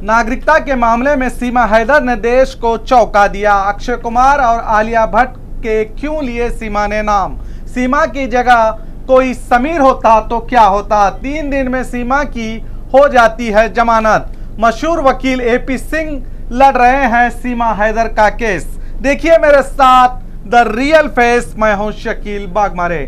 नागरिकता के मामले में सीमा हैदर ने देश को चौंका दिया। अक्षय कुमार और आलिया भट्ट के क्यों लिए सीमा ने नाम? सीमा की जगह कोई समीर होता तो क्या होता? 3 दिन में सीमा की हो जाती है जमानत। मशहूर वकील एपी सिंह लड़ रहे हैं सीमा हैदर का केस। देखिए मेरे साथ द रियल फेस, मैं हूं शकील बागमारे।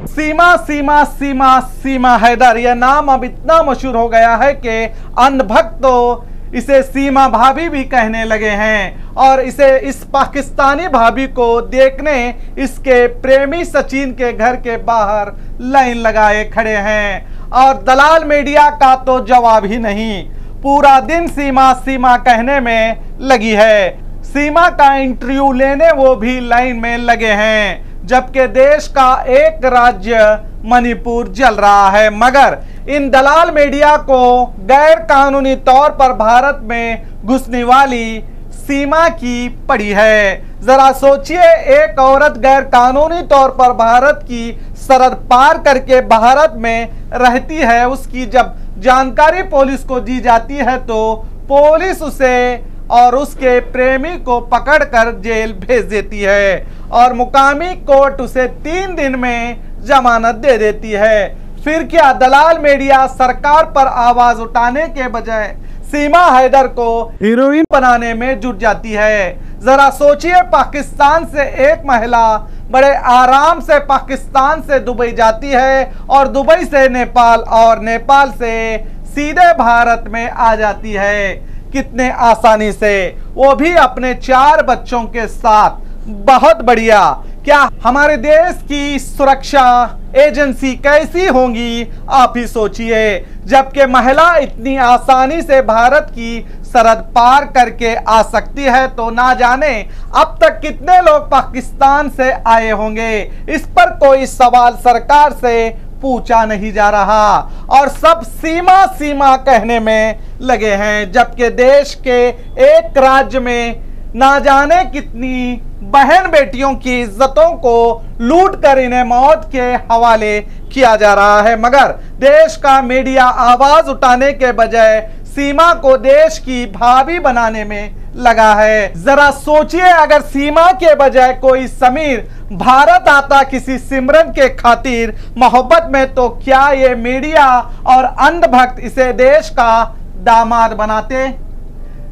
सीमा सीमा सीमा सीमा हैदर, यह नाम अब इतना मशहूर हो गया है कि अन्य भक्त तो इसे सीमा भाभी भी कहने लगे हैं और इस पाकिस्तानी भाभी को देखने इसके प्रेमी सचिन के घर के बाहर लाइन लगाए खड़े हैं और दलाल मीडिया का तो जवाब ही नहीं। पूरा दिन सीमा सीमा कहने में लगी है। सीमा का इंटरव्यू लेने वो भी लाइन में लगे हैं, जबकि देश का एक राज्य मणिपुर जल रहा है। मगर इन दलाल मीडिया को गैर कानूनी तौर पर भारत में घुसने वाली सीमा की पड़ी है। जरा सोचिए, एक औरत गैर कानूनी तौर पर भारत की सरहद पार करके भारत में रहती है, उसकी जब जानकारी पुलिस को दी जाती है तो पुलिस उसे और उसके प्रेमी को पकड़कर जेल भेज देती है और मुकामी कोर्ट उसे 3 दिन में जमानत दे देती है। फिर क्या दलाल मीडिया सरकार पर आवाज उठाने के बजाय सीमा हैदर को हीरोइन बनाने में जुट जाती है? जरा सोचिए, पाकिस्तान से एक महिला बड़े आराम से पाकिस्तान से दुबई जाती है और दुबई से नेपाल और नेपाल से सीधे भारत में आ जाती है, कितने आसानी से, वो भी अपने 4 बच्चों के साथ। बहुत बढ़िया। क्या हमारे देश की सुरक्षा एजेंसी कैसी होंगी आप ही सोचिए, जबकि महिला इतनी आसानी से भारत की सरहद पार करके आ सकती है, तो ना जाने अब तक कितने लोग पाकिस्तान से आए होंगे। इस पर कोई सवाल सरकार से पूछा नहीं जा रहा और सब सीमा सीमा कहने में लगे हैं, जबकि देश के एक राज्य में ना जाने कितनी बहन बेटियों की इज्जतों को लूट कर इन्हें मौत के हवाले किया जा रहा है। मगर देश का मीडिया आवाज उठाने के बजाय सीमा को देश की भाभी बनाने में लगा है। जरा सोचिए, अगर सीमा के बजाय कोई समीर भारत आता किसी सिमरन के खातिर मोहब्बत में, तो क्या ये मीडिया और अंधभक्त इसे देश का दामाद बनाते?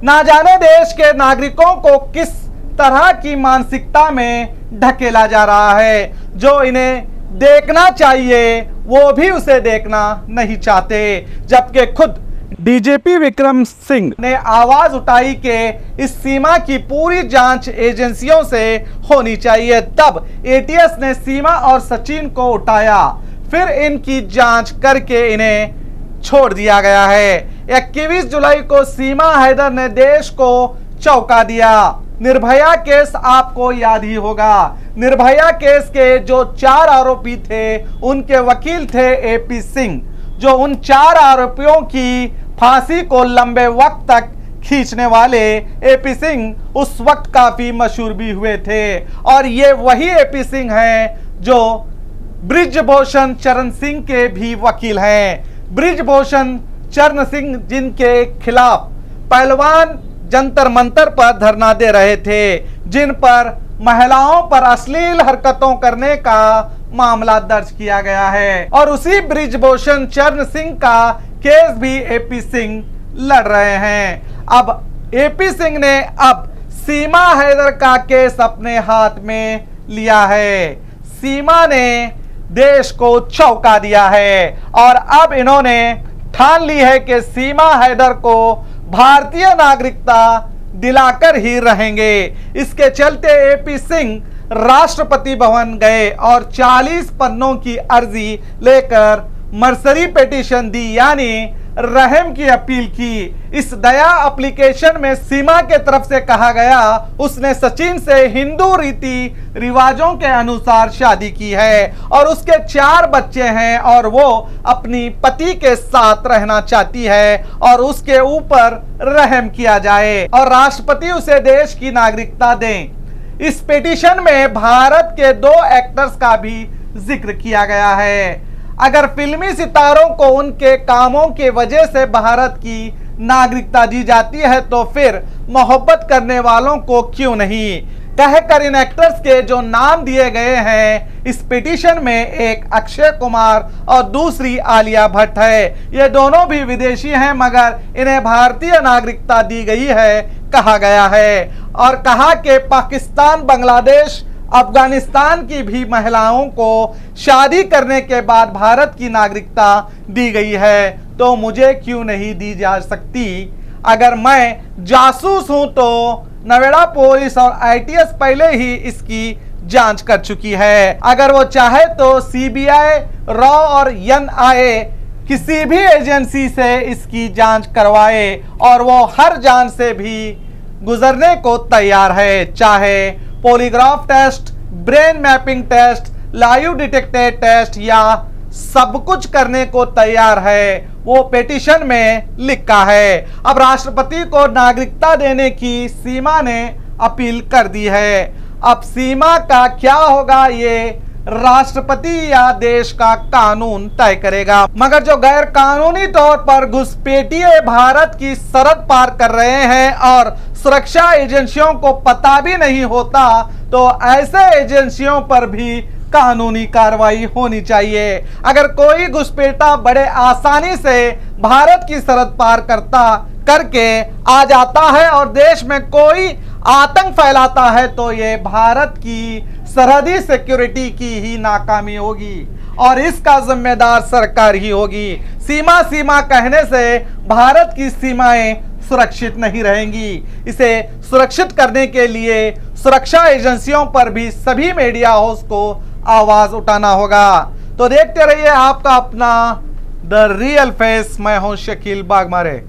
ना जाने देश के नागरिकों को किस तरह की मानसिकता में ढकेला जा रहा है। जो इन्हें देखना चाहिए वो भी उसे देखना नहीं चाहते, जबकि खुद डीजीपी विक्रम सिंह ने आवाज उठाई कि इस सीमा की पूरी जांच एजेंसियों से होनी चाहिए। तब एटीएस ने सीमा और सचिन को उठाया, फिर इनकी जांच करके इन्हें छोड़ दिया गया है। 21 जुलाई को सीमा हैदर ने देश को चौंका दिया। निर्भया केस आपको याद ही होगा। निर्भया केस के जो 4 आरोपी थे, उनके वकील थे एपी सिंह, जो उन 4 आरोपियों की फांसी को लंबे वक्त तक खींचने वाले एपी सिंह उस वक्त काफी मशहूर भी हुए थे। और ये वही एपी सिंह हैं जो बृजभूषण चरण सिंह के भी वकील हैं। बृजभूषण चरण सिंह जिनके खिलाफ पहलवान जंतर मंतर पर धरना दे रहे थे, जिन पर महिलाओं पर अश्लील हरकतों करने का मामला दर्ज किया गया है, और उसी बृजभूषण चरण सिंह का केस भी एपी सिंह लड़ रहे हैं। अब एपी सिंह ने अब सीमा हैदर का केस अपने हाथ में लिया है। सीमा ने देश को चौंका दिया है और अब इन्होंने ठान ली है कि सीमा हैदर को भारतीय नागरिकता दिलाकर ही रहेंगे। इसके चलते एपी सिंह राष्ट्रपति भवन गए और 40 पन्नों की अर्जी लेकर मर्सरी पिटीशन दी, यानी रहम की अपील की। इस दया एप्लीकेशन में सीमा के तरफ से कहा गया उसने सचिन से हिंदू रीति रिवाजों के अनुसार शादी की है और उसके 4 बच्चे हैं और वो अपनी पति के साथ रहना चाहती है और उसके ऊपर रहम किया जाए और राष्ट्रपति उसे देश की नागरिकता दें। इस पिटीशन में भारत के 2 एक्टर्स का भी जिक्र किया गया है। अगर फिल्मी सितारों को उनके कामों के वजह से भारत की नागरिकता दी जाती है तो फिर मोहब्बत करने वालों को क्यों नहीं? कहकर इन एक्टर्स के जो नाम दिए गए हैं इस पिटीशन में, एक अक्षय कुमार और दूसरी आलिया भट्ट है। ये दोनों भी विदेशी हैं मगर इन्हें भारतीय नागरिकता दी गई है कहा गया है, और कहा कि पाकिस्तान, बांग्लादेश, अफगानिस्तान की भी महिलाओं को शादी करने के बाद भारत की नागरिकता दी गई है, तो मुझे क्यों नहीं दी जा सकती? अगर मैं जासूस हूं तो नोएडा पुलिस और आईटीएस पहले ही इसकी जांच कर चुकी है। अगर वो चाहे तो सीबीआई, रॉ और एनआईए किसी भी एजेंसी से इसकी जांच करवाए और वो हर जांच से भी गुजरने को तैयार है, चाहे polygraph test, brain mapping test, lie detector test या सब कुछ करने को तैयार है। वो पिटीशन में लिखा है। अब राष्ट्रपति को नागरिकता देने की सीमा ने अपील कर दी है। अब सीमा का क्या होगा ये राष्ट्रपति या देश का कानून तय करेगा, मगर जो गैर कानूनी तौर पर घुसपैठिए भारत की सरहद पार कर रहे हैं और सुरक्षा एजेंसियों को पता भी नहीं होता, तो ऐसे एजेंसियों पर भी कानूनी कार्रवाई होनी चाहिए। अगर कोई घुसपैठा बड़े आसानी से भारत की सरहद पार करके आ जाता है और देश में कोई आतंक फैलाता है, तो ये भारत की सरहदी सिक्योरिटी की ही नाकामी होगी और इसका जिम्मेदार सरकार ही होगी। सीमा कहने से भारत की सीमाएं सुरक्षित नहीं रहेंगी। इसे सुरक्षित करने के लिए सुरक्षा एजेंसियों पर भी सभी मीडिया हाउस को आवाज उठाना होगा। तो देखते रहिए आपका अपना द रियल फेस। मैं हूं शकील बागमारे।